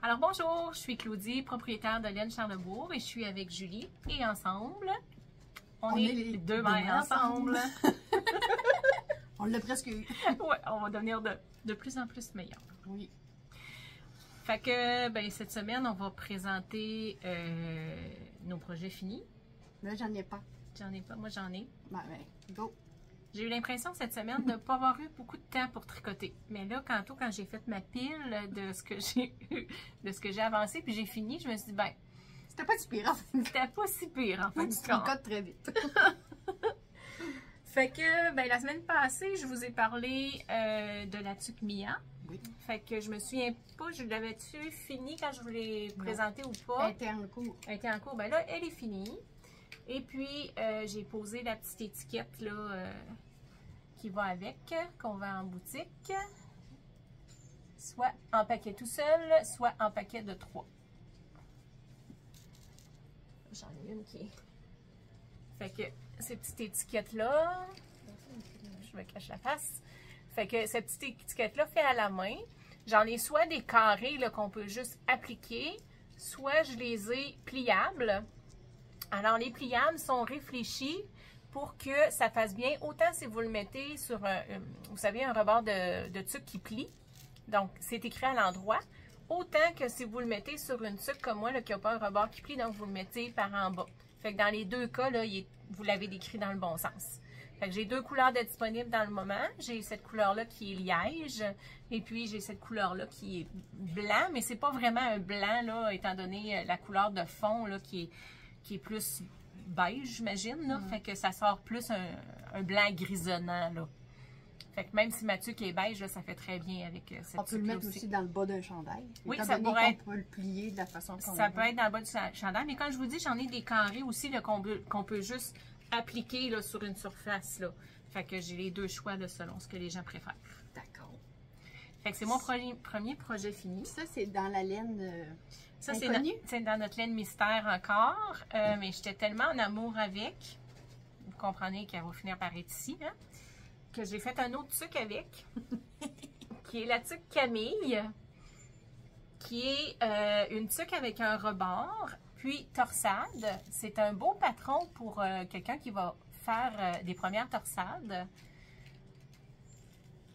Alors bonjour, je suis Claudie, propriétaire de Laine Charlebourg et je suis avec Julie et ensemble, on est les deux mères ensemble. On l'a presque eu. Ouais, on va devenir de plus en plus meilleurs. Oui. Fait que ben, cette semaine, on va présenter nos projets finis. Là, j'en ai pas. J'en ai pas, moi j'en ai. Ben, go. J'ai eu l'impression cette semaine de ne pas avoir eu beaucoup de temps pour tricoter. Mais là, quand j'ai fait ma pile de ce que j'ai eu, de ce que j'ai avancé, puis j'ai fini, je me suis dit, ben, c'était pas si pire. C'était pas si pire, en fait. Tu tricotes très vite. Fait que, ben, la semaine passée, je vous ai parlé de la tuque Mia. Oui. Fait que je me souviens pas, je l'avais-tu fini quand je vous l'ai présenté ou pas? Elle était en cours. Elle était en cours. Ben là, elle est finie. Et puis, j'ai posé la petite étiquette, là, qui va avec, qu'on vend en boutique. Soit en paquet tout seul, soit en paquet de 3. J'en ai une qui est... Fait que ces petites étiquettes-là, je me cache la face. Fait que cette petite étiquette-là fait à la main. J'en ai soit des carrés qu'on peut juste appliquer, soit je les ai pliables. Alors les pliables sont réfléchis pour que ça fasse bien, autant si vous le mettez sur vous savez, un rebord de tuque qui plie. Donc c'est écrit à l'endroit. Autant que si vous le mettez sur une tuque comme moi, là, qui n'a pas un rebord qui plie, donc vous le mettez par en bas. Fait que dans les deux cas, là, vous l'avez décrit dans le bon sens. Fait que j'ai deux couleurs de disponibles dans le moment. J'ai cette couleur-là qui est liège, et puis j'ai cette couleur-là qui est blanc, mais c'est pas vraiment un blanc, là, étant donné la couleur de fond, là, qui est plus beige, j'imagine, Fait que ça sort plus un blanc grisonnant, là. Fait que même si ma tuque est beige, là, ça fait très bien avec cette tuque. On peut le mettre aussi dans le bas d'un chandail. Oui, ça pourrait être... On peut le plier de la façon qu'on Ça peut être dans le bas du chandail, mais quand je vous dis, j'en ai des carrés aussi qu'on peut juste appliquer là, sur une surface, là. Fait que j'ai les deux choix là, selon ce que les gens préfèrent. D'accord. Fait que c'est mon premier projet fini. Ça, c'est dans la laine ça, inconnue? C'est dans notre laine mystère encore, mais j'étais tellement en amour avec, vous comprenez qu'elle va finir par être ici, hein, que j'ai fait un autre tuque avec, qui est la tuque Camille, qui est une tuque avec un rebord, puis torsade. C'est un beau patron pour quelqu'un qui va faire des premières torsades.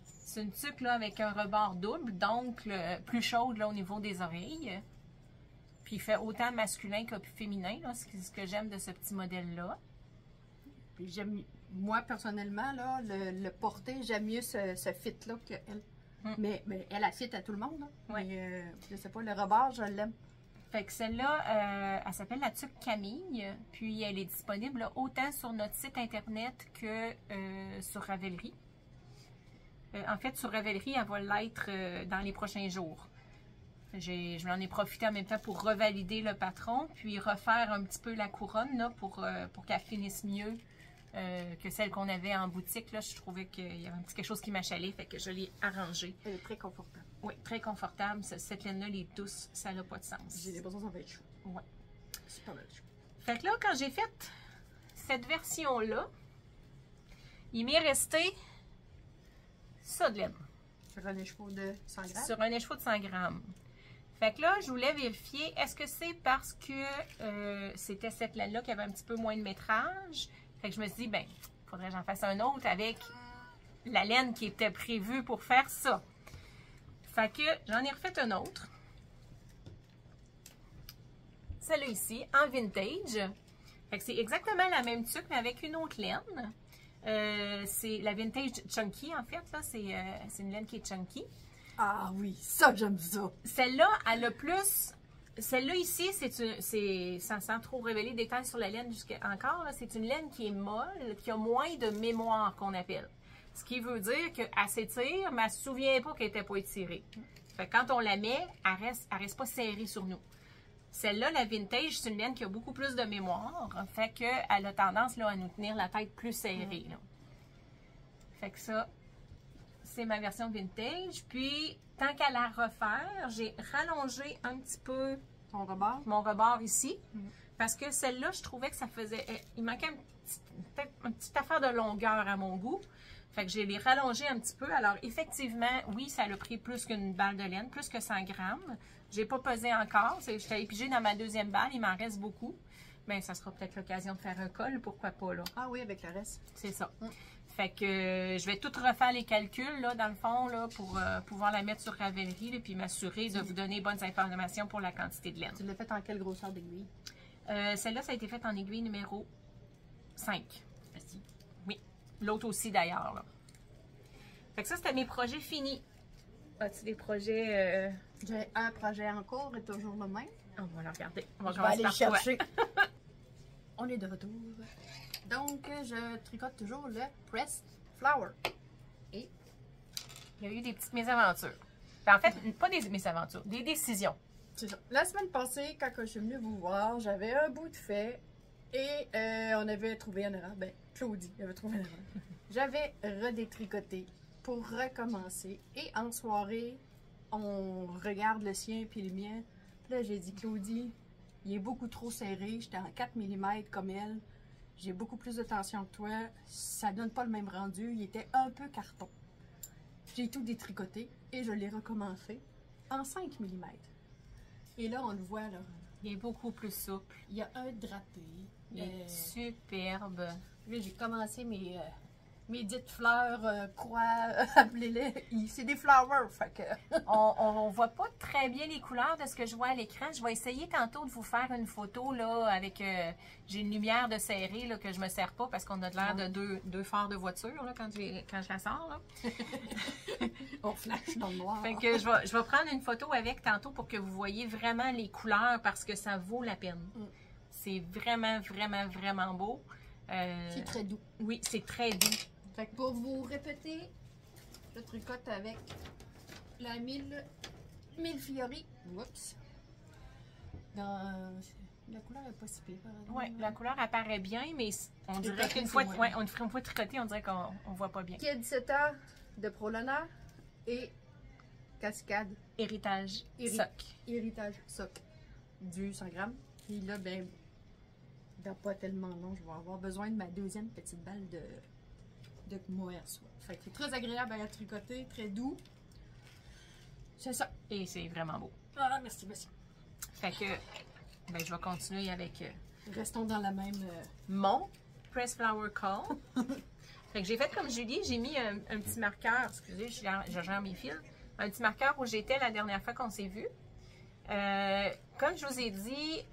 C'est une tuque là, avec un rebord double, donc plus chaude là, au niveau des oreilles. Puis il fait autant masculin que féminin, c'est ce que j'aime de ce petit modèle-là. Puis j'aime, moi personnellement, là, le porter, j'aime mieux ce fit-là qu'elle. Mais elle fit à tout le monde. Là. Ouais. Mais, je sais pas, le rebord, je l'aime. Fait que celle-là, elle s'appelle la tuque Camille. Puis elle est disponible là, autant sur notre site internet que sur Ravelry. En fait, sur Ravelry, elle va l'être dans les prochains jours. Je m'en ai profité en même temps pour revalider le patron, puis refaire un petit peu la couronne là, pour qu'elle finisse mieux que celle qu'on avait en boutique. Là, je trouvais qu'il y avait un petit quelque chose qui m'achalait, fait que je l'ai arrangée. Elle est très confortable. Oui, très confortable. Cette laine-là, les douces, ça n'a pas de sens. J'ai l'impression que ça va être chaud. Oui. C'est pas mal chaud. Fait que là, quand j'ai fait cette version-là, il m'est resté ça de laine. Sur un écheveau de 100 grammes? Sur un écheveau de 100 grammes. Fait que là, je voulais vérifier, est-ce que c'est parce que c'était cette laine-là qui avait un petit peu moins de métrage? Fait que je me suis dit, ben, faudrait que j'en fasse un autre avec la laine qui était prévue pour faire ça. Fait que j'en ai refait un autre. Celle-là ici, en vintage. Fait que c'est exactement la même tuque, mais avec une autre laine. C'est la vintage chunky, en fait. Là, c'est une laine qui est chunky. Ah oui, ça, j'aime ça. Celle-là, elle a plus... Celle-là ici, c'est sans trop révéler des détails sur la laine encore, c'est une laine qui est molle, qui a moins de mémoire qu'on appelle. Ce qui veut dire qu'elle s'étire, mais elle ne se souvient pas qu'elle n'était pas étirée. Fait que quand on la met, elle reste pas serrée sur nous. Celle-là, la vintage, c'est une laine qui a beaucoup plus de mémoire. Fait qu'elle a tendance là, à nous tenir la tête plus serrée. Là. Fait que ça, c'est ma version vintage. Puis, tant qu'à la refaire, j'ai rallongé un petit peu ton rebord? Mon rebord ici. Parce que celle-là, je trouvais que ça faisait... Il manquait peut-être une petite affaire de longueur à mon goût. Fait que je l'ai rallongé un petit peu. Alors, effectivement, oui, ça a pris plus qu'une balle de laine, plus que 100 grammes. J'ai pas pesé encore. J'étais épigée dans ma deuxième balle. Il m'en reste beaucoup. Mais ça sera peut-être l'occasion de faire un col. Pourquoi pas, là? Ah oui, avec le reste. C'est ça. Fait que je vais tout refaire les calculs, là, dans le fond, là, pour pouvoir la mettre sur Ravelry, là, puis m'assurer de vous donner bonnes informations pour la quantité de laine. Tu l'as fait en quelle grosseur d'aiguille? Celle-là, ça a été faite en aiguille numéro 5. Merci. Oui. L'autre aussi, d'ailleurs, là. Fait que ça, c'était mes projets finis. As-tu des projets... J'ai un projet en cours et toujours le même. On va le regarder. On va Je vais aller le commencer par toi. chercher. On est de retour. Donc, je tricote toujours le Pressed Flower. Et Il y a eu des petites mésaventures. Ben, en fait, pas des mésaventures, des décisions. c'est ça. La semaine passée, quand je suis venue vous voir, j'avais un bout de fait et on avait trouvé une erreur. Ben, Claudie avait trouvé une erreur. J'avais redétricoté pour recommencer. Et en soirée, on regarde le sien puis le mien. Puis là, j'ai dit, Claudie, il est beaucoup trop serré. J'étais en 4 mm comme elle. J'ai beaucoup plus de tension que toi. Ça donne pas le même rendu. Il était un peu carton. J'ai tout détricoté et je l'ai recommencé en 5 mm. Et là, on le voit, là. Il est beaucoup plus souple. Il y a un drapé. Il est superbe. Là, j'ai commencé mes dites fleurs, croix, appelez-les. C'est des flowers, fait que... On voit pas très bien les couleurs de ce que je vois à l'écran. Je vais essayer tantôt de vous faire une photo là avec... j'ai une lumière de serrée là, que je me sers pas parce qu'on a de l'air de deux phares de voiture là, quand je la sors. Là. On flash dans le noir. Fait que je vais prendre une photo avec tantôt pour que vous voyez vraiment les couleurs parce que ça vaut la peine. C'est vraiment, vraiment, vraiment beau. C'est très doux. Oui, c'est très doux. Fait que pour vous répéter, je tricote avec la mille Fiori. Oups. La couleur est pas si pire. Oui, la couleur apparaît bien, mais on dirait qu'une fois, une fois tricoté, on dirait qu'on ne voit pas bien. Kid Seta de Prolona et Cascade. Héritage soc. Héritage soc du 100 grammes. Puis là, ben, dans pas tellement long, je vais avoir besoin de ma deuxième petite balle de mohair soie. Fait que c'est très agréable à tricoter, très doux. C'est ça. Et c'est vraiment beau. Ah, merci, merci. Fait que, ben, je vais continuer avec Restons dans la même... mon Press Flower Call. Fait que j'ai fait comme Julie, j'ai mis un petit marqueur, excusez, je gère mes fils, un petit marqueur où j'étais la dernière fois qu'on s'est vu. Comme je vous ai dit,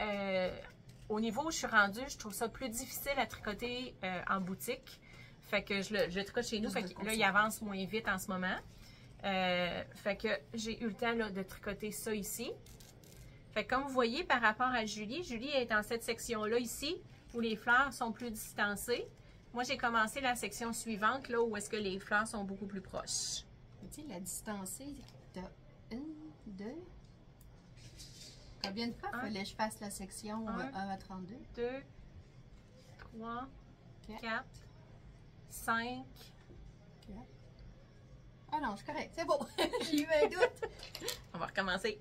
au niveau où je suis rendue, je trouve ça plus difficile à tricoter en boutique. Fait que je le tricote chez nous. Fait que là, il avance moins vite en ce moment. Fait que j'ai eu le temps là, de tricoter ça ici. Fait que comme vous voyez par rapport à Julie, Julie est dans cette section-là ici, où les fleurs sont plus distancées. Moi, j'ai commencé la section suivante, là, où est-ce que les fleurs sont beaucoup plus proches. Tu sais, la distancée, t'as 1, 2... Combien de fois fallait que je fasse la section 1 à 32? 2, 3, 4, 5. Ah non, je suis correcte, c'est bon. J'ai eu un doute. On va recommencer.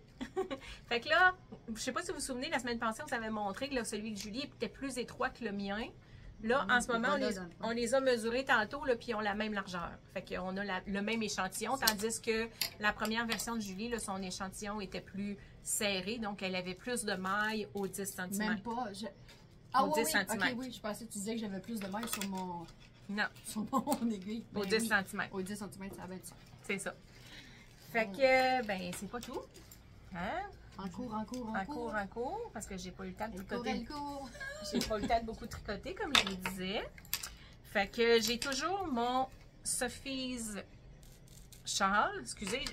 Fait que là, je sais pas si vous vous souvenez, la semaine passée, on s'avait montré que là, celui de Julie était plus étroit que le mien. Là, en ce moment, on les a mesurés tantôt, là, puis ils ont la même largeur. Fait qu'on a le même échantillon, tandis que la première version de Julie, là, son échantillon était plus serré, donc elle avait plus de mailles au 10 cm. Même pas. Au 10 cm. Ok, oui, je pensais que tu disais que j'avais plus de mailles sur mon... Non. Sur mon aiguille. Au 10 cm. Au 10 cm, ça va être ça. C'est ça. Fait que, ben, c'est pas tout. Hein? En cours, parce que j'ai pas eu le temps de tricoter. Elle court. J'ai pas eu le temps de beaucoup tricoter, comme je vous disais. Fait que j'ai toujours mon Sophie's Shawl, excusez,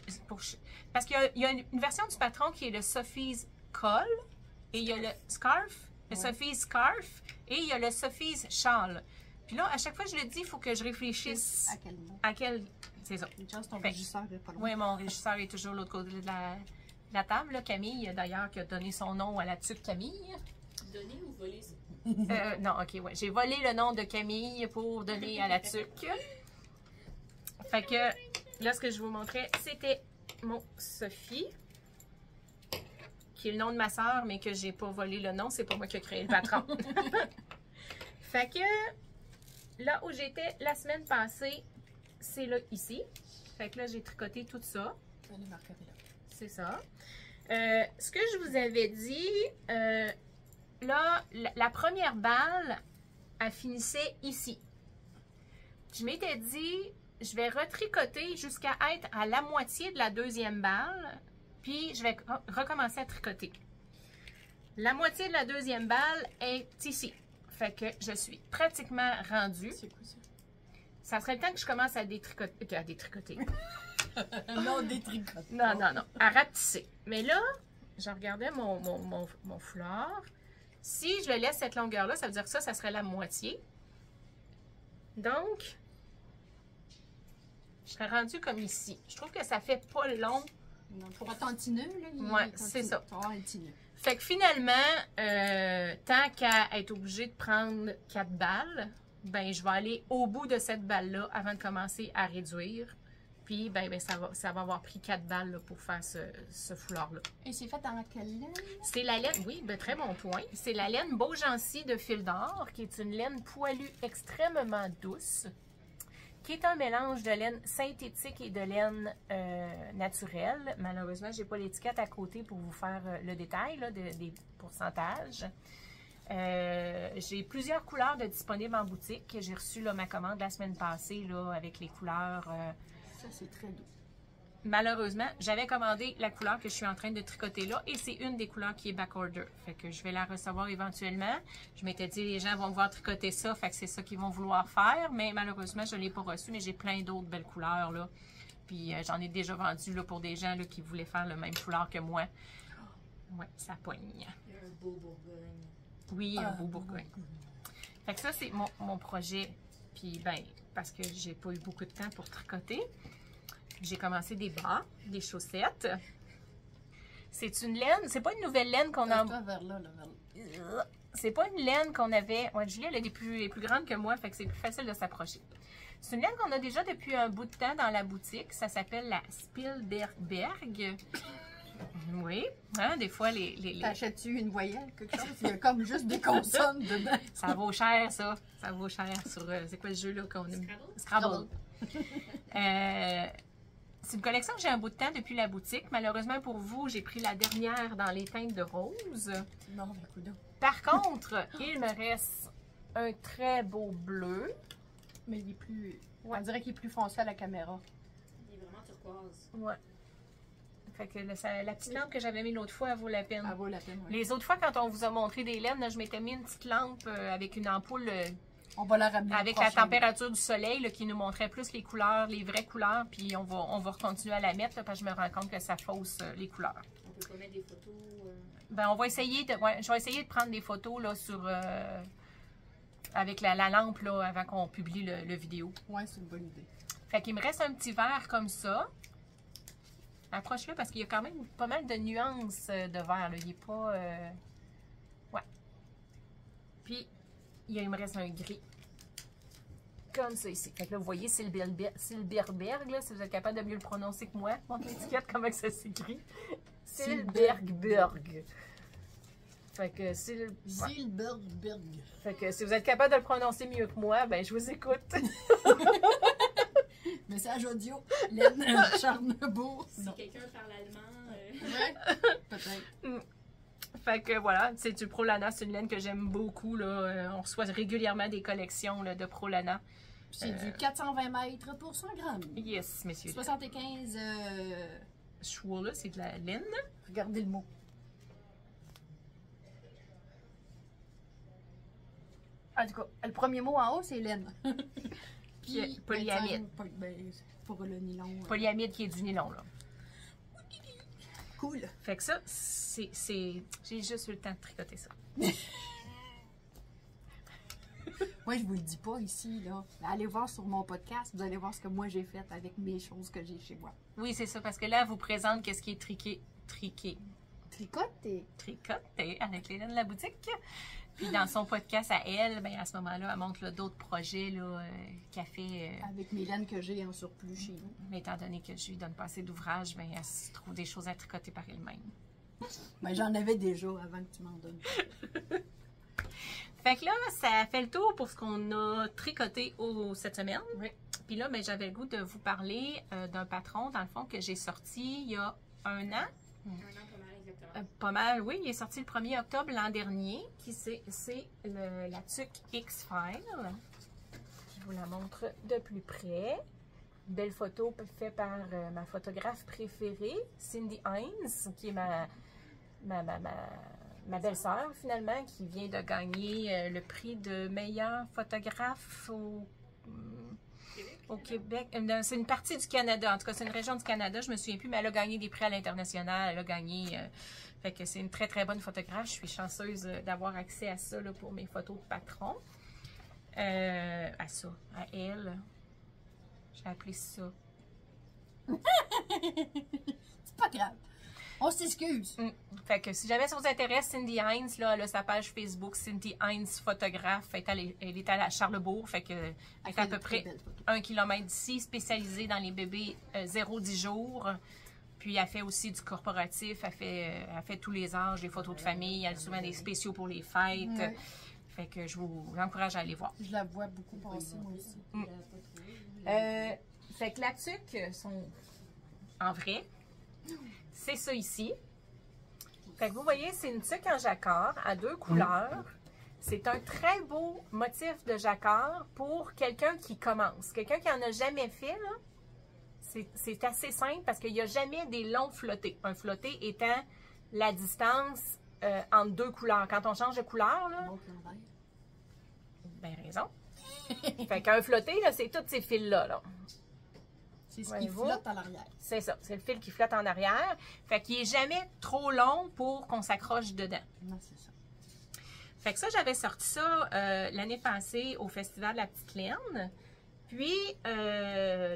parce qu'il y a une version du patron qui est le Sophie's Col, et il y a le Scarf, le Sophie's Scarf, et il y a le Sophie's Shawl. Puis là, à chaque fois que je le dis, il faut que je réfléchisse à quel mot. À quel... C'est ça. Une chance, ton régisseur est pas loin. Oui, mon régisseur est toujours de l'autre côté de la table. Là. Camille, d'ailleurs, qui a donné son nom à la tuque Camille. Donner ou voler ça? Non, ok, ouais. J'ai volé le nom de Camille pour donner à la tuque. Fait que là, ce que je vous montrais, c'était mon Sophie, qui est le nom de ma soeur, mais que j'ai pas volé le nom. C'est pas moi qui ai créé le patron. Fait que là où j'étais la semaine passée, c'est là, ici. Fait que là, j'ai tricoté tout ça. Les marqueries là. C'est ça. Ce que je vous avais dit, là, la première balle, elle finissait ici. Je m'étais dit, je vais retricoter jusqu'à être à la moitié de la deuxième balle, puis je vais recommencer à tricoter. La moitié de la deuxième balle est ici. Fait que je suis pratiquement rendue. C'est quoi ça? Ça serait le temps que je commence à détricoter. À détricoter. Non, des tricots. Non, non, non. À rapetisser. Mais là, je regardais mon foulard. Si je le laisse cette longueur-là, ça veut dire que ça serait la moitié. Donc, je serais rendue comme ici. Je trouve que ça fait pas long. Non, pour un tineux, là. Ouais, c'est ça. Tu vas avoir un tineux. Fait que finalement, tant qu'à être obligée de prendre 4 balles, ben je vais aller au bout de cette balle-là avant de commencer à réduire. Puis, ben ça va avoir pris 4 balles là, pour faire ce foulard-là. Et c'est fait dans quelle laine? C'est la laine, oui, ben, très bon point. C'est la laine Beaugency de Fil d'Or, qui est une laine poilue extrêmement douce, qui est un mélange de laine synthétique et de laine naturelle. Malheureusement, je n'ai pas l'étiquette à côté pour vous faire le détail là, des pourcentages. J'ai plusieurs couleurs de disponibles en boutique. J'ai reçu là, ma commande la semaine passée là, avec les couleurs. Ça, c'est très doux. Malheureusement, j'avais commandé la couleur que je suis en train de tricoter là et c'est une des couleurs qui est backorder. Fait que je vais la recevoir éventuellement. Je m'étais dit, les gens vont vouloir tricoter ça, fait que c'est ça qu'ils vont vouloir faire. Mais malheureusement, je ne l'ai pas reçu, mais j'ai plein d'autres belles couleurs là. Puis j'en ai déjà vendu là, pour des gens là, qui voulaient faire le même foulard que moi. Ouais, ça poigne. Il y a un beau Bourgogne. Oui, un beau Bourgogne. Fait que ça, c'est mon projet. Puis, ben, parce que j'ai pas eu beaucoup de temps pour tricoter, j'ai commencé des bas, des chaussettes. C'est une laine, c'est pas une nouvelle laine qu'on a. Vers là, vers là. C'est pas une laine qu'on avait. Ouais, Julie, elle est les plus grandes que moi, fait que c'est plus facile de s'approcher. C'est une laine qu'on a déjà depuis un bout de temps dans la boutique. Ça s'appelle la Spielberg. Oui, hein, des fois les... T'achètes-tu une voyelle, quelque chose? Il y a comme juste des consonnes dedans. Ça vaut cher, ça. Ça vaut cher sur... c'est quoi le jeu là qu'on aime? Scrabble. C'est une collection que j'ai un bout de temps depuis la boutique. Malheureusement pour vous, j'ai pris la dernière dans les teintes de rose. Non, mais coudonc. Par contre, il me reste un très beau bleu. Mais il est plus... Ouais. On dirait qu'il est plus foncé à la caméra. Il est vraiment turquoise. Ouais. Fait que la petite lampe que j'avais mis l'autre fois, elle vaut la peine. Elle vaut la peine, oui. Les autres fois, quand on vous a montré des laines, là, je m'étais mis une petite lampe avec une ampoule On va la ramener. avec la température du soleil là, qui nous montrait plus les couleurs, les vraies couleurs. Puis on va continuer à la mettre là, parce que je me rends compte que ça fausse les couleurs. On peut pas mettre des photos. Ben, on va essayer de, ouais, je vais essayer de prendre des photos là, sur, avec la lampe là, avant qu'on publie le vidéo. Ouais, c'est une bonne idée. Fait qu'il me reste un petit verre comme ça. Approche-le parce qu'il y a quand même pas mal de nuances de vert. Là. Il n'est pas... Ouais. Puis, il me reste un gris. Comme ça ici. Fait que là, vous voyez, Silberberg, là, si vous êtes capable de mieux le prononcer que moi. Mon étiquette, comment ça s'écrit? Silberberg. Fait que Silberberg. Fait que si vous êtes capable de le prononcer mieux que moi, ben je vous écoute. Message audio, Laine Charnebourg. Si quelqu'un parle allemand. Ouais, peut-être. Fait que voilà, c'est du Prolana, c'est une laine que j'aime beaucoup. Là. On reçoit régulièrement des collections là, de Prolana. C'est du 420 mètres pour 100 grammes. Yes, messieurs. 75. Choix là, c'est de la laine. Regardez le mot. En tout cas, le premier mot en haut, c'est laine. Puis polyamide. Pour le nylon. Polyamide qui est du nylon, là. Cool. Fait que ça, c'est... J'ai juste eu le temps de tricoter ça. Moi, je vous le dis pas ici, là. Allez voir sur mon podcast, vous allez voir ce que moi j'ai fait avec mes choses que j'ai chez moi. Oui, c'est ça, parce que là, elle vous présente qu'est-ce qui est tricoté avec les laines de la boutique. Puis dans son podcast à elle, ben à ce moment-là, elle montre d'autres projets qu'elle fait. Avec mes laines que j'ai en surplus chez nous. Mais étant donné que je lui donne pas assez d'ouvrages, ben elle se trouve des choses à tricoter par elle-même. Ben, j'en avais déjà avant que tu m'en donnes. Fait que là, ça fait le tour pour ce qu'on a tricoté cette semaine. Oui. Puis là, ben, j'avais le goût de vous parler d'un patron, dans le fond, que j'ai sorti il y a 1 an. Un an pas mal, exactement. Pas mal, oui. Il est sorti le 1er octobre l'an dernier. C'est la tuque X-File. Je vous la montre de plus près. Belle photo faite par ma photographe préférée, Cindy Hines, qui est ma belle-sœur, finalement, qui vient de gagner le prix de meilleure photographe au Québec. C'est une partie du Canada, en tout cas, c'est une région du Canada, je me souviens plus, mais elle a gagné des prix à l'international, elle a gagné... fait que c'est une très, très bonne photographe. Je suis chanceuse d'avoir accès à ça là, pour mes photos de patron. À elle. J'ai appelé ça. C'est pas grave. On s'excuse. Fait que si jamais ça vous intéresse, Cindy Hines, là, elle a sa page Facebook, Cindy Hines photographe. Elle est à Charlebourg, fait que elle est à peu près 1 km d'ici, spécialisée dans les bébés 0-10 jours. Puis elle fait aussi du corporatif, elle fait tous les âges, des photos de famille, elle a souvent des spéciaux pour les fêtes. Ouais. Fait que je vous encourage à aller voir. Je la vois beaucoup passer, moi aussi. Fait que la tuque, en vrai, c'est ça ici. Fait que vous voyez, c'est une tuque en jacquard à 2 couleurs. C'est un très beau motif de jacquard pour quelqu'un qui commence. Quelqu'un qui n'en a jamais fait, là. C'est assez simple parce qu'il n'y a jamais des longs flottés. Un flotté étant la distance entre 2 couleurs. Quand on change de couleur, là, ben raison. Fait qu'un flotté, là, c'est tous ces fils-là. Là. C'est ce qui flotte à l'arrière. C'est ça, c'est le fil qui flotte en arrière. Fait qu'il n'est jamais trop long pour qu'on s'accroche dedans. Non, c'est ça. Fait que ça, j'avais sorti ça l'année passée au Festival de la Petite Laine. Puis,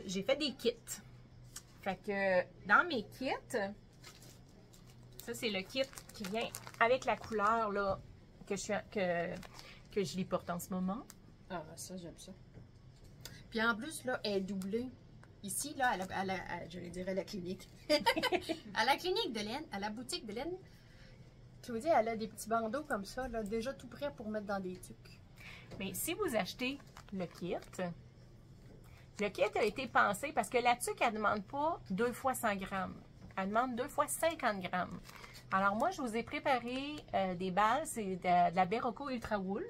j'ai fait des kits. Fait que dans mes kits, ça, c'est le kit qui vient avec la couleur là, que je lui porte en ce moment. Ah, ça, j'aime ça. Puis en plus, là, elle est doublée. Ici, là, je vais dire à la clinique. À la clinique de laine, à la boutique de laine, Claudie, elle a des petits bandeaux comme ça, là, déjà tout prêts pour mettre dans des tuques. Mais si vous achetez le kit a été pensé parce que la tuque, elle ne demande pas 2 fois 100 grammes. Elle demande 2 fois 50 grammes. Alors moi, je vous ai préparé des balles, c'est de la Berroco Ultra Wool,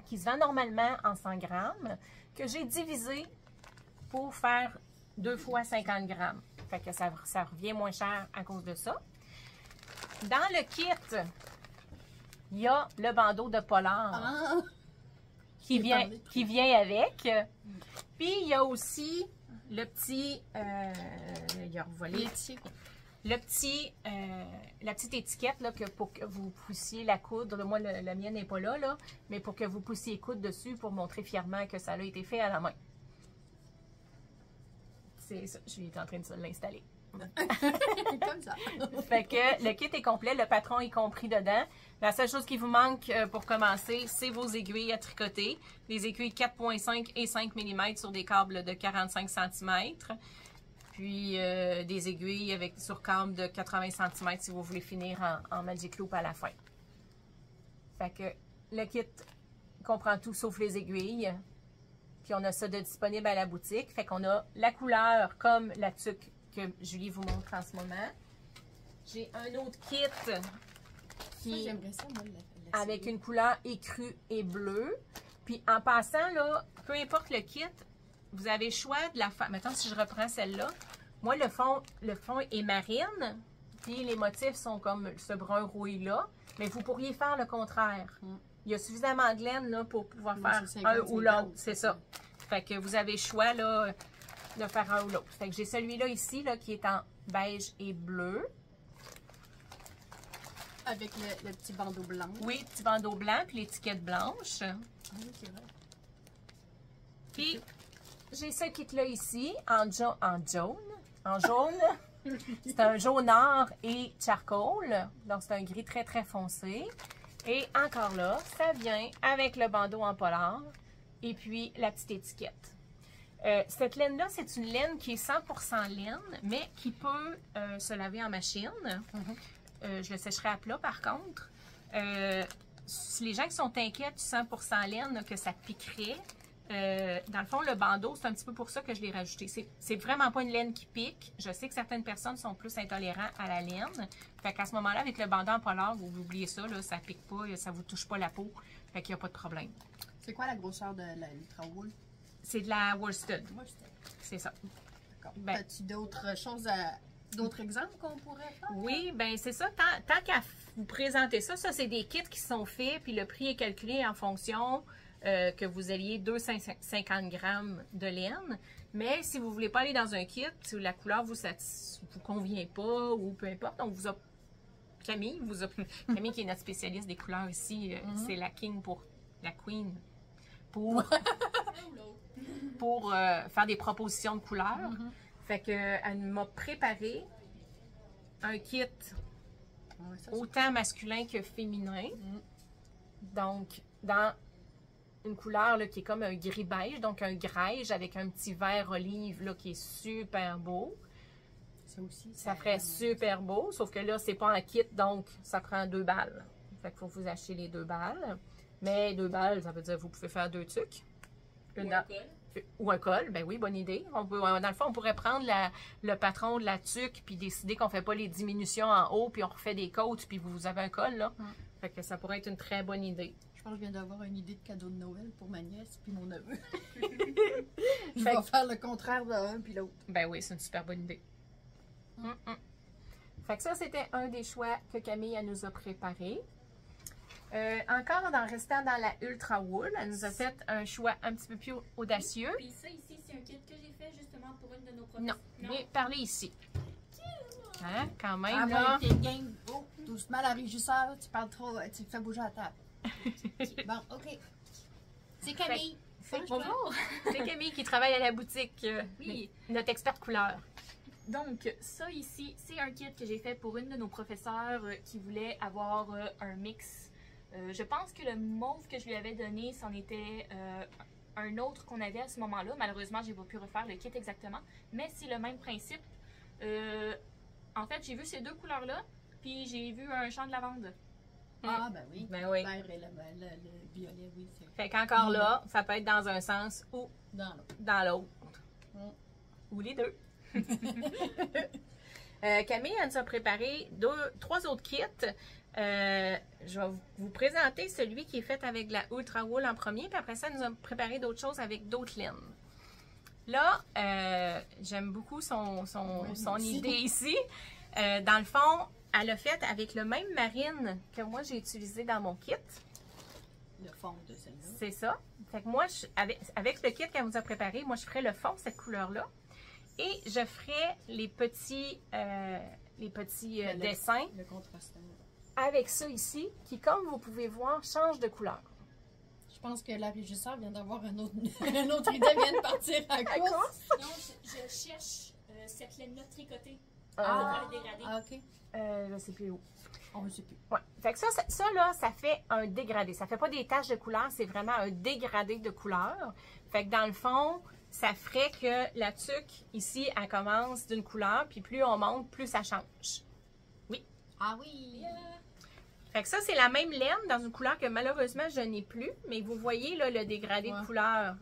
qui se vend normalement en 100 grammes, que j'ai divisé pour faire 2 fois 50 grammes. Fait que ça revient moins cher à cause de ça. Dans le kit, il y a le bandeau de polar qui vient avec. Puis il y a aussi le petit... il a revolé. La petite étiquette là, pour que vous puissiez la coudre. Moi, la mienne n'est pas là, mais pour que vous puissiez coudre dessus pour montrer fièrement que ça a été fait à la main. C'est ça, je suis en train de l'installer. Comme ça. Fait que le kit est complet, le patron est compris dedans. La seule chose qui vous manque pour commencer, c'est vos aiguilles à tricoter. Les aiguilles 4,5 et 5 mm sur des câbles de 45 cm. Puis des aiguilles sur câble de 80 cm si vous voulez finir en Magic Loop à la fin. Fait que le kit comprend tout sauf les aiguilles. Puis on a ça de disponible à la boutique. Fait qu'on a la couleur comme la tuque que Julie vous montre en ce moment. J'ai un autre kit qui avec une couleur écrue et bleue. Puis en passant, là, peu importe le kit, vous avez le choix de la faire. Maintenant, si je reprends celle-là, moi, le fond est marine. Puis les motifs sont comme ce brun rouille-là. Mais vous pourriez faire le contraire. Il y a suffisamment de laine là, pour pouvoir faire un ou l'autre. C'est ça. Fait que vous avez le choix là, de faire un ou l'autre. Fait que j'ai celui-là ici là, qui est en beige et bleu. Avec le petit bandeau blanc. Oui, petit bandeau blanc puis l'étiquette blanche. Puis j'ai ce kit-là ici en jaune. C'est un jaunard et charcoal. Donc c'est un gris très très foncé. Et encore là, ça vient avec le bandeau en polar et puis la petite étiquette. Cette laine-là, c'est une laine qui est 100% laine, mais qui peut se laver en machine. Je le sécherai à plat, par contre. Si les gens qui sont inquiets du 100% laine, là, que ça piquerait, dans le fond, le bandeau, c'est un petit peu pour ça que je l'ai rajouté. C'est vraiment pas une laine qui pique. Je sais que certaines personnes sont plus intolérants à la laine. Fait qu'à ce moment-là, avec le bandeau en polar, vous oubliez ça, là, ça pique pas, ça vous touche pas la peau. Fait qu'il n'y a pas de problème. C'est quoi la grosseur de la Ultra Wool? C'est de la worsted. C'est ça. D'accord. Ben, as-tu d'autres choses d'autres exemples qu'on pourrait faire? Oui, ben c'est ça. Tant qu'à vous présenter ça, c'est des kits qui sont faits, puis le prix est calculé en fonction que vous ayez 250 grammes de laine. Mais si vous ne voulez pas aller dans un kit, si la couleur vous convient pas ou peu importe, on vous a Camille qui est notre spécialiste des couleurs ici, c'est la King pour la Queen pour faire des propositions de couleurs. Fait que elle m'a préparé un kit autant masculin que féminin. Donc, dans une couleur là, qui est comme un gris beige, donc un grège avec un petit vert olive là, qui est super beau. Ça aussi. Ça ferait super beau, sauf que là, c'est pas un kit, donc ça prend 2 balles. Fait qu'il faut vous acheter les 2 balles. Mais 2 balles, ça veut dire que vous pouvez faire 2 tucs. Ou un col, ben oui, bonne idée. Dans le fond, on pourrait prendre le patron de la tuque puis décider qu'on fait pas les diminutions en haut, puis on refait des côtes, puis vous avez un col, là. Fait que ça pourrait être une très bonne idée. Je pense que je viens d'avoir une idée de cadeau de Noël pour ma nièce puis mon neveu. Je vais faire le contraire d'un puis l'autre. Ben oui, c'est une super bonne idée. Fait que ça, c'était un des choix que Camille elle nous a préparé. Encore en restant dans la Ultra Wool, elle nous a fait un choix un petit peu plus audacieux. Puis ça ici, c'est un kit que j'ai fait justement pour une de nos professeurs. Non, viens parler ici. Hein, quand même, Ah, là. ouais, game. Oh, doucement, la régisseur, tu parles trop, tu fais bouger la table. Bon, OK. C'est Camille. Bonjour. C'est Camille qui travaille à la boutique. Oui. Notre experte couleur. Donc, ça ici, c'est un kit que j'ai fait pour une de nos professeurs qui voulait avoir un mix. Je pense que le mauve que je lui avais donné, c'en était un autre qu'on avait à ce moment-là. Malheureusement, j'ai pas pu refaire le kit exactement. Mais c'est le même principe. En fait, j'ai vu ces 2 couleurs-là, puis j'ai vu un champ de lavande. Ah, ben oui. Ben oui. Le vert et le violet, oui. Fait qu'encore là, ça peut être dans un sens ou Dans l'autre. dans l'autre. Ou les deux. Camille, elle nous a préparé 3 autres kits. Je vais vous présenter celui qui est fait avec la Ultra Wool en premier, puis après ça, elle nous a préparé d'autres choses avec d'autres laines. Là, j'aime beaucoup son idée ici. Dans le fond, elle a fait avec le même marine que moi j'ai utilisé dans mon kit. Le fond de celle-là. C'est ça. Fait que moi, avec le kit qu'elle nous a préparé, moi je ferais le fond, cette couleur-là. Et je ferais les petits dessins Le contrastant. avec ça ici, qui, comme vous pouvez voir, change de couleur. Je pense que la régisseur vient d'avoir une autre idée, vient de partir à course. Non, je cherche cette laine-là tricotée Ah. pour faire le dégradé. Ah, OK. Je sais plus où. On ne sait plus. Ouais. Fait que ça là, ça fait un dégradé. Ça fait pas des taches de couleur, c'est vraiment un dégradé de couleur. Fait que dans le fond, ça ferait que la tuque, ici, elle commence d'une couleur, puis plus on monte, plus ça change. Oui. Ah oui! Fait que ça, c'est la même laine dans une couleur que malheureusement, je n'ai plus. Mais vous voyez là, le dégradé de couleur.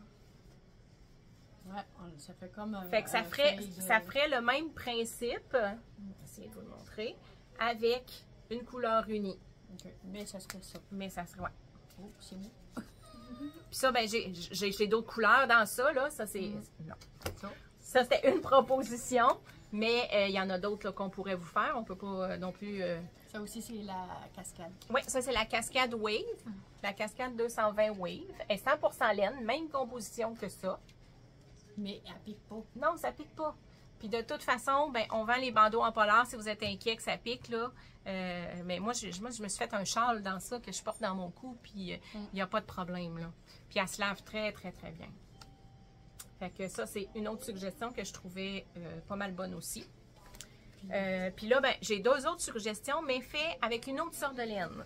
Ouais, ça fait comme un. Fait que ça ferait le même principe. Je vais essayer de vous le montrer. Avec une couleur unie. OK. Mais ça serait ça. Mais ça serait, ouais. Oh, c'est moi. Puis ça, ben, j'ai d'autres couleurs dans ça, là. Ça, c'est... Non. Ça, c'était une proposition. Mais il y en a d'autres qu'on pourrait vous faire. On peut pas non plus... Ça aussi, c'est la cascade. Oui, ça, c'est la cascade Wave. La cascade 220 Wave. Elle est 100% laine. Même composition que ça. Mais elle pique pas. Non, ça pique pas. Puis de toute façon, ben, on vend les bandeaux en polar si vous êtes inquiet que ça pique, là. Mais moi, je me suis fait un châle dans ça que je porte dans mon cou, puis il n'y a pas de problème, là. Puis elle se lave très, très, très bien. Fait que ça, c'est une autre suggestion que je trouvais pas mal bonne aussi. Puis là, ben, j'ai 2 autres suggestions, mais fait avec une autre sorte de laine.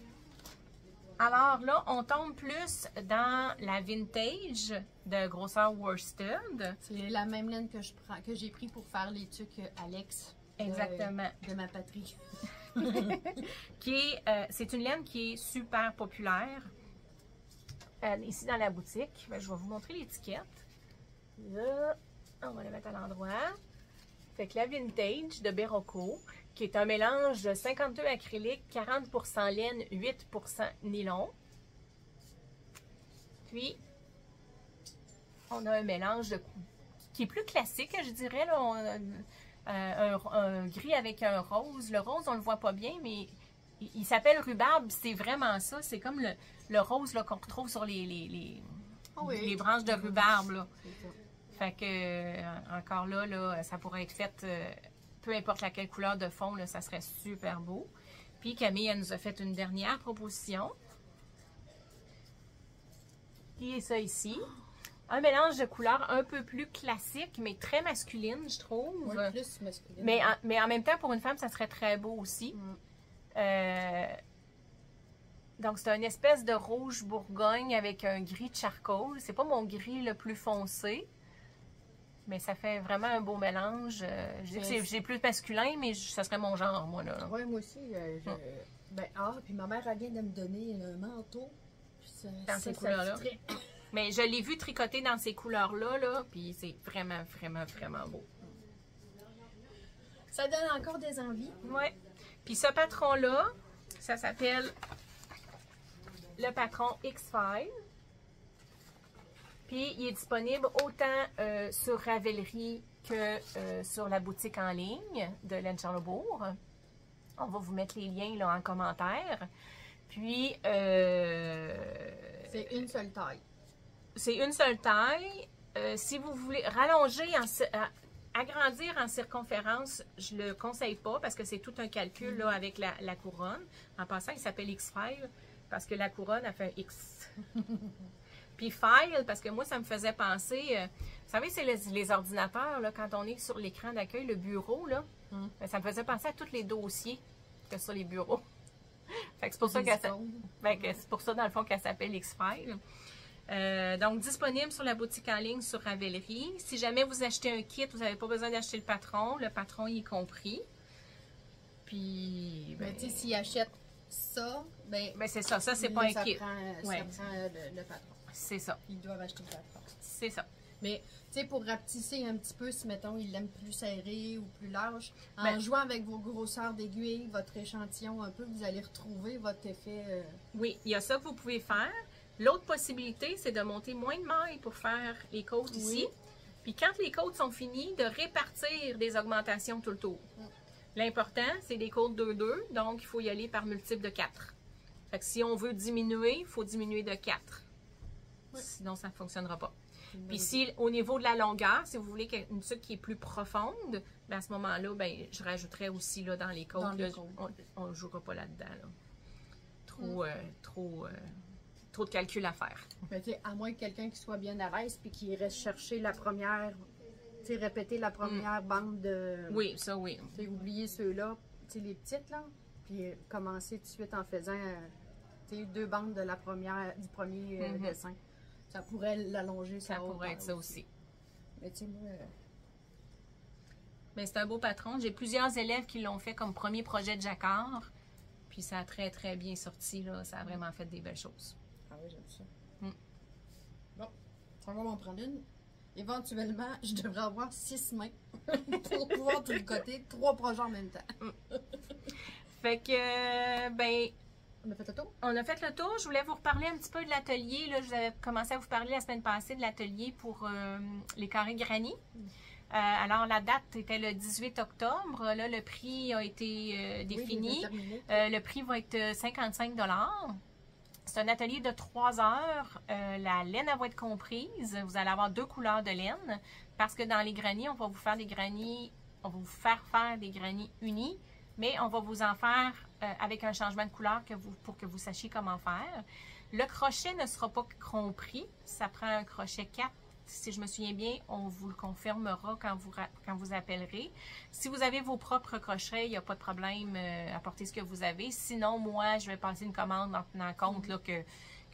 Alors là, on tombe plus dans la vintage de grosseur worsted. C'est la même laine que j'ai pris pour faire les tucs Alex. Exactement. De ma patrie. C'est une laine qui est super populaire. ici dans la boutique. Ben, je vais vous montrer l'étiquette. Là, on va la mettre à l'endroit. Fait que la Vintage de Berroco, qui est un mélange de 52 acrylique, 40% laine, 8% nylon. Puis, on a un mélange qui est plus classique, je dirais. Là, un gris avec un rose. Le rose, on le voit pas bien, mais il s'appelle rhubarbe. C'est vraiment ça. C'est comme le rose qu'on retrouve sur les branches de rhubarbe. Là. Fait que, encore là, ça pourrait être fait, peu importe laquelle couleur de fond, là, ça serait super beau. Puis Camille, elle nous a fait une dernière proposition. Qui est ça ici. Un mélange de couleurs un peu plus classique, mais très masculine, je trouve. Oui, plus masculine. Mais en même temps, pour une femme, ça serait très beau aussi. Donc, c'est une espèce de rouge bourgogne avec un gris charcoal. C'est pas mon gris le plus foncé, mais ça fait vraiment un beau mélange. Je dis que c'est plus masculin, mais ça serait mon genre, moi. Là. Oui, moi aussi. Puis ma mère, elle vient de me donner un manteau. Dans ces couleurs-là. Mais je l'ai vu tricoter dans ces couleurs-là, là, puis c'est vraiment, vraiment, vraiment beau. Ça donne encore des envies. Oui. Puis ce patron-là, ça s'appelle le patron X-File. Puis il est disponible autant sur Ravelry que sur la boutique en ligne de Laine Charlebourg. On va vous mettre les liens là, en commentaire. Puis... c'est une seule taille. C'est une seule taille. Si vous voulez rallonger, agrandir en circonférence, je le conseille pas parce que c'est tout un calcul là, avec la couronne. En passant, il s'appelle X-File parce que la couronne a fait un X. Puis File, parce que moi, ça me faisait penser... vous savez, c'est les ordinateurs, là, quand on est sur l'écran d'accueil, le bureau, là, ça me faisait penser à tous les dossiers que sur les bureaux. Fait que c'est pour ça c'est pour ça, dans le fond, qu'elle s'appelle X-File. Donc, disponible sur la boutique en ligne sur Ravelry. Si jamais vous achetez un kit, vous n'avez pas besoin d'acheter le patron. Le patron, il est compris. Puis, tu sais, s'il achète ça, c'est ça. Ça, c'est pas un kit. Ça prend le patron. C'est ça. Ils doivent acheter le patron. C'est ça. Mais, tu sais, pour rapetisser un petit peu, si, mettons, ils l'aiment plus serré ou plus large, en jouant avec vos grosseurs d'aiguille, votre échantillon un peu, vous allez retrouver votre effet... Oui, il y a ça que vous pouvez faire. L'autre possibilité, c'est de monter moins de mailles pour faire les côtes ici. Puis quand les côtes sont finies, de répartir des augmentations tout le tour. L'important, c'est des côtes 2-2, donc il faut y aller par multiple de 4. Fait que si on veut diminuer, il faut diminuer de 4. Sinon, ça ne fonctionnera pas. Puis si au niveau de la longueur, si vous voulez une tuque qui est plus profonde, à ce moment-là, je rajouterais aussi là, dans les côtes. On ne jouera pas là-dedans. Là. Trop de calcul à faire. Mais à moins que quelqu'un qui soit bien à l'aise puis qui reste chercher la première, répéter la première bande de... Oui, ça oui. Oublier ceux-là, les petites là, puis commencer tout de suite en faisant 2 bandes de la première, du premier dessin. Ça pourrait l'allonger. Ça pourrait être ça aussi. Mais tu sais, moi... Mais c'est un beau patron. J'ai plusieurs élèves qui l'ont fait comme premier projet de jacquard. Puis ça a très, très bien sorti. Là. Ça a vraiment fait des belles choses. Ah oui, j'aime ça. Bon, ça va m'en prendre une. Éventuellement, je devrais avoir 6 mains pour pouvoir tricoter 3 projets en même temps. Fait que, on a fait le tour? On a fait le tour. Je voulais vous reparler un petit peu de l'atelier. Je vous avais commencé à vous parler la semaine passée de l'atelier pour les carrés granit. Alors, la date était le 18 octobre. Là, le prix a été défini. Le prix va être 55 $. C'est un atelier de 3 heures. La laine, elle va être comprise. Vous allez avoir 2 couleurs de laine parce que dans les granits, on va vous faire des granits, on va vous faire des granits unis, mais on va vous en faire avec un changement de couleur pour que vous sachiez comment faire. Le crochet ne sera pas compris. Ça prend un crochet 4. Si je me souviens bien, on vous le confirmera quand vous appellerez. Si vous avez vos propres crochets, il n'y a pas de problème, apportez ce que vous avez. Sinon, moi, je vais passer une commande en tenant compte là, que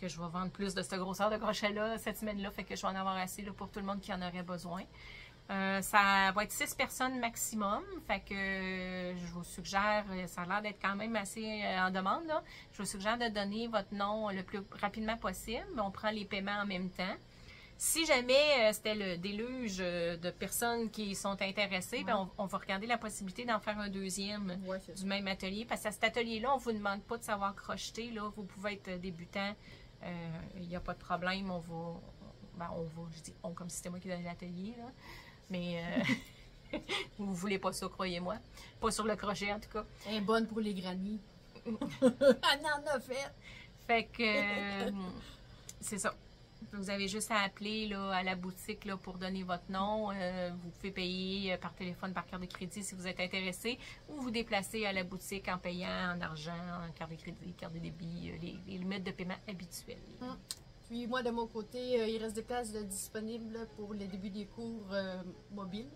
je vais vendre plus de cette grosseur de crochet-là cette semaine-là, fait que je vais en avoir assez là, pour tout le monde qui en aurait besoin. Ça va être 6 personnes maximum. Fait que je vous suggère, ça a l'air d'être quand même assez en demande, là. Je vous suggère de donner votre nom le plus rapidement possible. On prend les paiements en même temps. Si jamais c'était le déluge de personnes qui sont intéressées, ben on va regarder la possibilité d'en faire un deuxième du même atelier. Parce qu'à cet atelier-là, on ne vous demande pas de savoir crocheter. Là. Vous pouvez être débutant. Il n'y a pas de problème. Je dis on comme si c'était moi qui donnais l'atelier. Mais vous ne voulez pas ça, croyez-moi. Pas sur le crochet, en tout cas. Elle est bonne pour les grannies. Elle en a fait. Fait que c'est ça. Vous avez juste à appeler là, à la boutique là, pour donner votre nom. Vous pouvez payer par téléphone, par carte de crédit si vous êtes intéressé, ou vous déplacer à la boutique en payant en argent, en carte de crédit, carte de débit, les limites de paiement habituelles. Puis moi, de mon côté, il reste des places disponibles pour le début des cours mobiles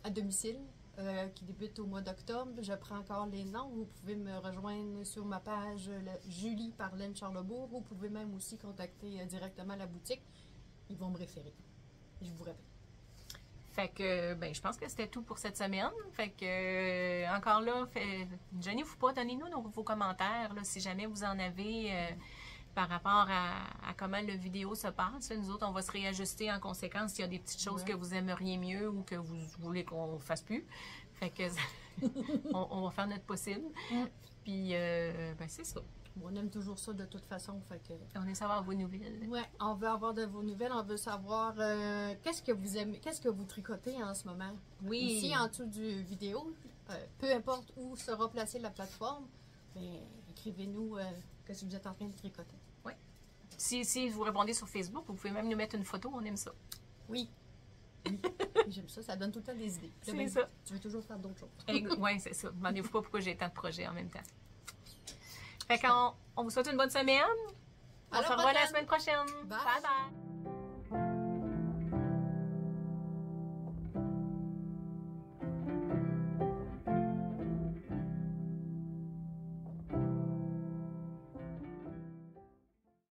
à domicile qui débutent au mois d'octobre. Je prends encore les noms. Vous pouvez me rejoindre sur ma page Julie Parlaine Charlebourg. Vous pouvez même aussi contacter directement la boutique. Ils vont me référer. Je vous rappelle. Fait que, ben, je pense que c'était tout pour cette semaine. Fait que, encore là, gênez-vous pas, donnez-nous vos commentaires, là, si jamais vous en avez par rapport à comment la vidéo se passe. Nous autres, on va se réajuster en conséquence s'il y a des petites choses que vous aimeriez mieux ou que vous voulez qu'on ne fasse plus. Fait que, on va faire notre possible. Puis, ben, c'est ça. On aime toujours ça de toute façon. Fait que... On aime savoir vos nouvelles. Oui, on veut avoir de vos nouvelles. On veut savoir qu'est-ce que vous aimez, qu'est-ce que vous tricotez en ce moment. Oui. Ici, en dessous du vidéo, peu importe où sera placée la plateforme, mais écrivez-nous qu'est-ce que vous êtes en train de tricoter. Oui. Si vous répondez sur Facebook, vous pouvez même nous mettre une photo. On aime ça. Oui. Oui. J'aime ça. Ça donne tout le temps des idées. C'est ça. Tu veux toujours faire d'autres choses. Oui, c'est ça. Demandez-vous pas pourquoi j'ai tant de projets en même temps. Fait qu'on vous souhaite une bonne semaine. On se revoit la semaine prochaine. Bye bye.